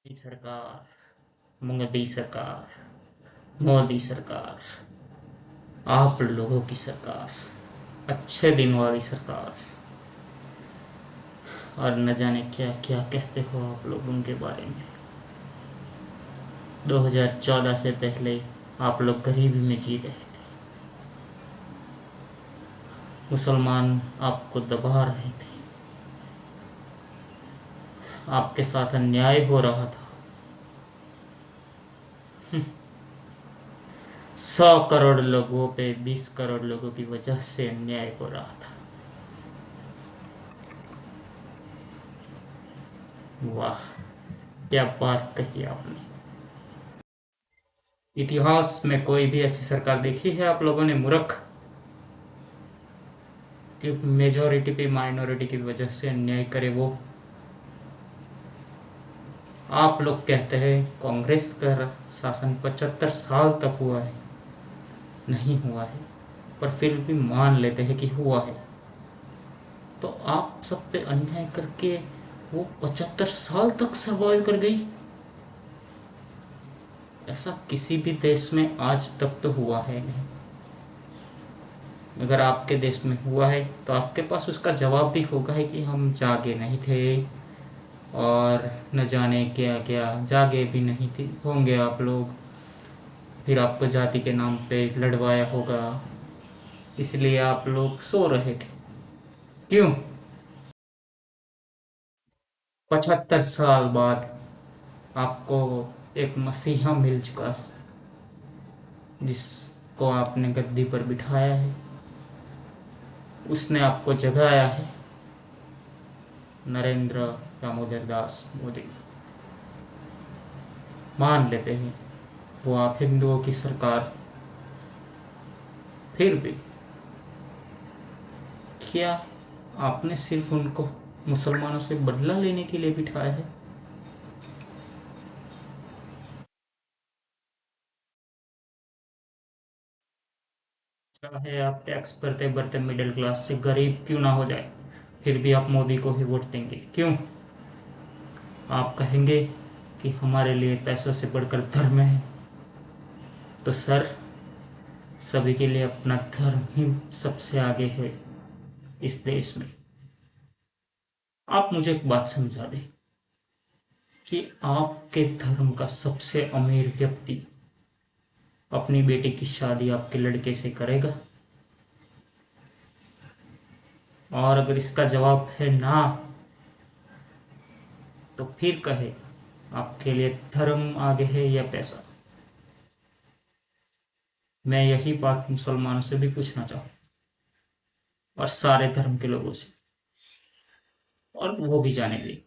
मोदी सरकार, मोदी सरकार, मोदी सरकार, आप लोगों की सरकार, अच्छे दिन वाली सरकार। और न जाने क्या क्या कहते हो आप लोग उनके बारे में। 2014 से पहले आप लोग गरीबी में जी रहे थे। मुसलमान आपको दबा रहे थे। आपके साथ अन्याय हो रहा था। 100 करोड़ लोगों पे 20 करोड़ लोगों की वजह से अन्याय हो रहा था। वाह, क्या बात कही आपने। इतिहास में कोई भी ऐसी सरकार देखी है आप लोगों ने मूर्ख, कि मेजोरिटी पे माइनॉरिटी की वजह से अन्याय करे वो। आप लोग कहते हैं कांग्रेस का शासन 75 साल तक हुआ है। नहीं हुआ है, पर फिर भी मान लेते हैं कि हुआ है। तो आप सब पे अन्याय करके वो 75 साल तक सर्वाइव कर गई। ऐसा किसी भी देश में आज तक तो हुआ है नहीं। अगर आपके देश में हुआ है तो आपके पास उसका जवाब भी होगा है कि हम जागे नहीं थे, और न जाने क्या क्या जागे भी नहीं थे होंगे आप लोग। फिर आपको जाति के नाम पे लड़वाया होगा, इसलिए आप लोग सो रहे थे। क्यों? 75 साल बाद आपको एक मसीहा मिल चुका है, जिसको आपने गद्दी पर बिठाया है। उसने आपको जगाया है, नरेंद्र दामोदर दास मोदी। मान लेते हैं वो आप हिंदुओं की सरकार, फिर भी क्या आपने सिर्फ उनको मुसलमानों से बदला लेने के लिए बिठाया है? चाहे आप टैक्स भरते भरते मिडिल क्लास से गरीब क्यों ना हो जाए, फिर भी आप मोदी को ही वोट देंगे। क्यों? आप कहेंगे कि हमारे लिए पैसों से बढ़कर धर्म है। तो सर, सभी के लिए अपना धर्म ही सबसे आगे है इस देश में। आप मुझे एक बात समझा दें कि आपके धर्म का सबसे अमीर व्यक्ति अपनी बेटी की शादी आपके लड़के से करेगा? और अगर इसका जवाब है ना, तो फिर कहे आपके लिए धर्म आगे है या पैसा। मैं यही बात मुसलमानों से भी पूछना चाहूँ, और सारे धर्म के लोगों से, और वो भी जानेंगे।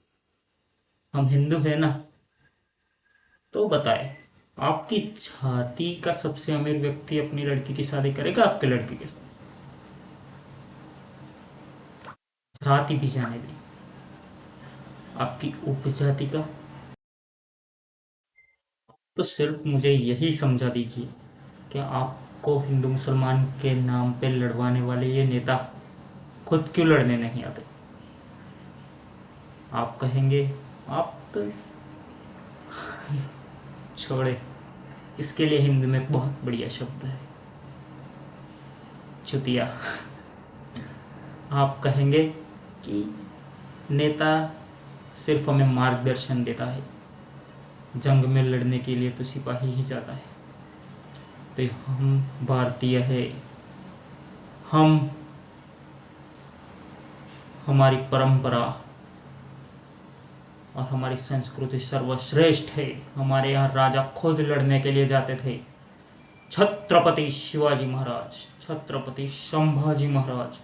हम हिंदू हैं ना, तो बताए आपकी जाति का सबसे अमीर व्यक्ति अपनी लड़की की शादी करेगा आपके लड़के के साथ? जाति भी जाने दी, आपकी उपजाति का। तो सिर्फ मुझे यही समझा दीजिए कि आपको हिंदू मुसलमान के नाम पे लड़वाने वाले ये नेता खुद क्यों लड़ने नहीं आते? आप कहेंगे आप तो छोड़े, इसके लिए हिंदी में एक बहुत बढ़िया शब्द है, चुतिया। आप कहेंगे कि नेता सिर्फ हमें मार्गदर्शन देता है, जंग में लड़ने के लिए तो सिपाही ही जाता है। तो हम भारतीय है, हम हमारी परंपरा और हमारी संस्कृति सर्वश्रेष्ठ है। हमारे यहाँ राजा खुद लड़ने के लिए जाते थे। छत्रपति शिवाजी महाराज, छत्रपति संभाजी महाराज,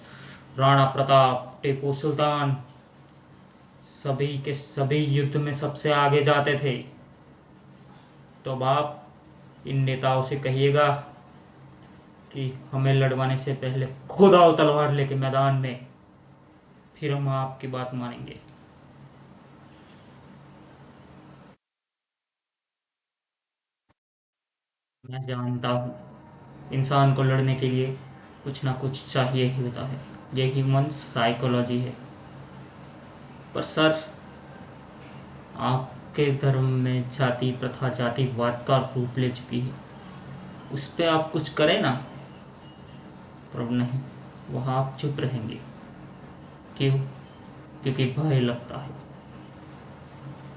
राणा प्रताप, टीपू सुल्तान, सभी के सभी युद्ध में सबसे आगे जाते थे। तो अब आप इन नेताओं से कहिएगा कि हमें लड़वाने से पहले खुद आओ तलवार लेके मैदान में, फिर हम आपकी बात मानेंगे। मैं जानता हूँ इंसान को लड़ने के लिए कुछ ना कुछ चाहिए ही होता है, ये ह्यूमन साइकोलॉजी है। पर सर, आप आपके धर्म में जाति प्रथा जातिवाद का रूप ले चुकी है, उस पर आप कुछ करें ना, पर नहीं, वहाँ आप चुप रहेंगे। क्यों? क्योंकि भय लगता है,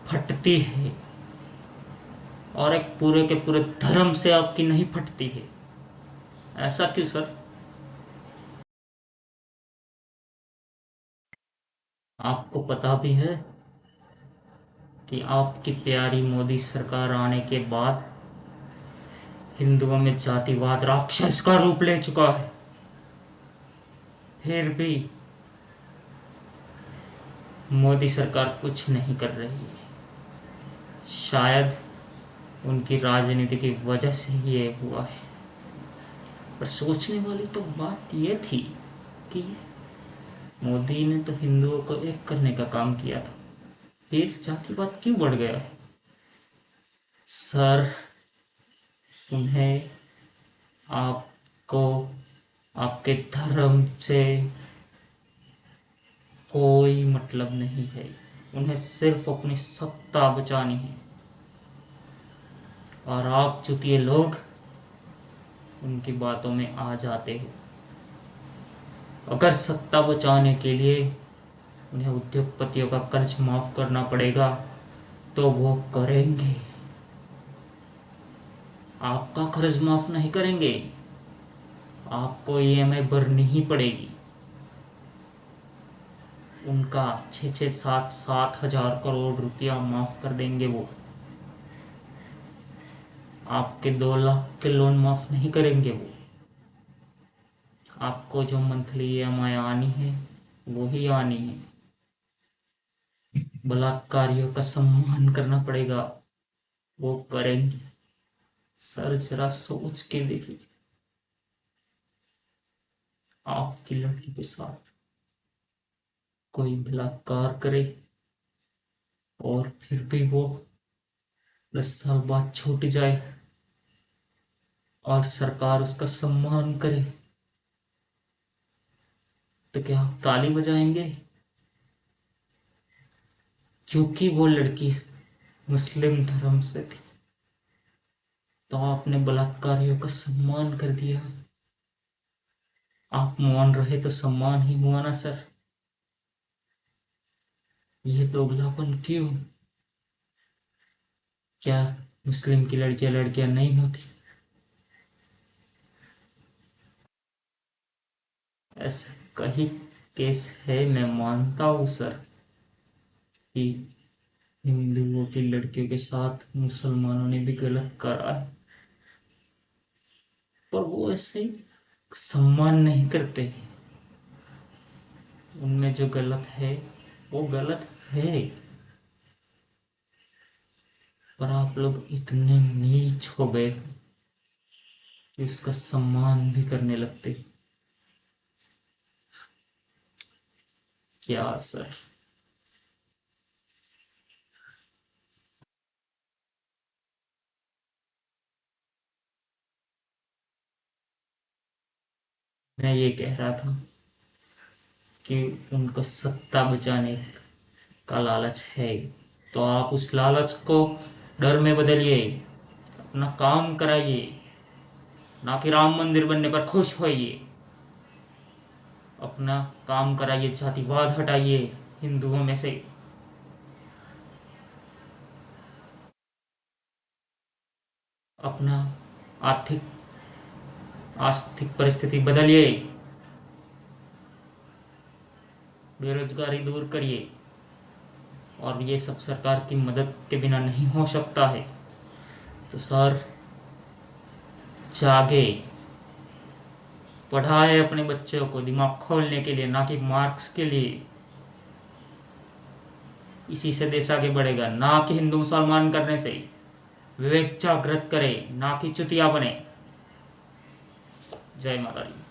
फटती है, और एक पूरे के पूरे धर्म से आपकी नहीं फटती है। ऐसा क्यों सर? आपको पता भी है कि आपकी प्यारी मोदी सरकार आने के बाद हिंदुओं में जातिवाद राक्षस का रूप ले चुका है, फिर भी मोदी सरकार कुछ नहीं कर रही है। शायद उनकी राजनीति की वजह से ही ये हुआ है। पर सोचने वाली तो बात ये थी कि मोदी ने तो हिंदुओं को एक करने का काम किया था, फिर जातिवाद क्यों बढ़ गया है? सर, उन्हें आपको आपके धर्म से कोई मतलब नहीं है। उन्हें सिर्फ अपनी सत्ता बचानी है, और आप चुतिए लोग उनकी बातों में आ जाते हो। अगर सत्ता बचाने के लिए उन्हें उद्योगपतियों का कर्ज माफ करना पड़ेगा तो वो करेंगे। आपका कर्ज माफ नहीं करेंगे, आपको ईएमआई भरनी ही पड़ेगी। उनका 6-6, 7-7 हजार करोड़ रुपया माफ कर देंगे वो। आपके 2 लाख के लोन माफ नहीं करेंगे वो। आपको जो मंथली ईएमआई आनी है वो ही आनी है। बलात्कारियों का सम्मान करना पड़ेगा, वो करेंगे। सर, जरा सोच के देखिए, आपकी लड़की के साथ कोई बलात्कार करे और फिर भी वो 10 साल बाद छूट जाए और सरकार उसका सम्मान करे, तो क्या आप ताली बजाएंगे? क्योंकि वो लड़की मुस्लिम धर्म से थी, तो आपने बलात्कारियों का सम्मान कर दिया। आप मान रहे तो सम्मान ही हुआ ना सर। ये दोगलापन क्यों? क्या मुस्लिम की लड़कियां लड़कियां नहीं होती? ऐसे कई केस है, मैं मानता हूँ सर कि हिंदुओं की लड़कियों के साथ मुसलमानों ने भी गलत करा है, पर वो ऐसे सम्मान नहीं करते। उनमें जो गलत है वो गलत है, पर आप लोग इतने नीच हो गए कि उसका सम्मान भी करने लगते। क्या सर? मैं ये कह रहा था कि उनको सत्ता बचाने का लालच है, तो आप उस लालच को डर में बदलिए, अपना काम कराइए, ना कि राम मंदिर बनने पर खुश होइए। अपना काम कराइए, जातिवाद हटाइए हिंदुओं में से। अपना आर्थिक आर्थिक परिस्थिति बदलिए, बेरोजगारी दूर करिए, और ये सब सरकार की मदद के बिना नहीं हो सकता है। तो सर, जागे, पढ़ाए अपने बच्चों को दिमाग खोलने के लिए, ना कि मार्क्स के लिए। इसी से देश आगे बढ़ेगा, ना कि हिंदू मुसलमान करने से। विवेक जागृत करे, ना कि चुतिया बने। जय माता दी।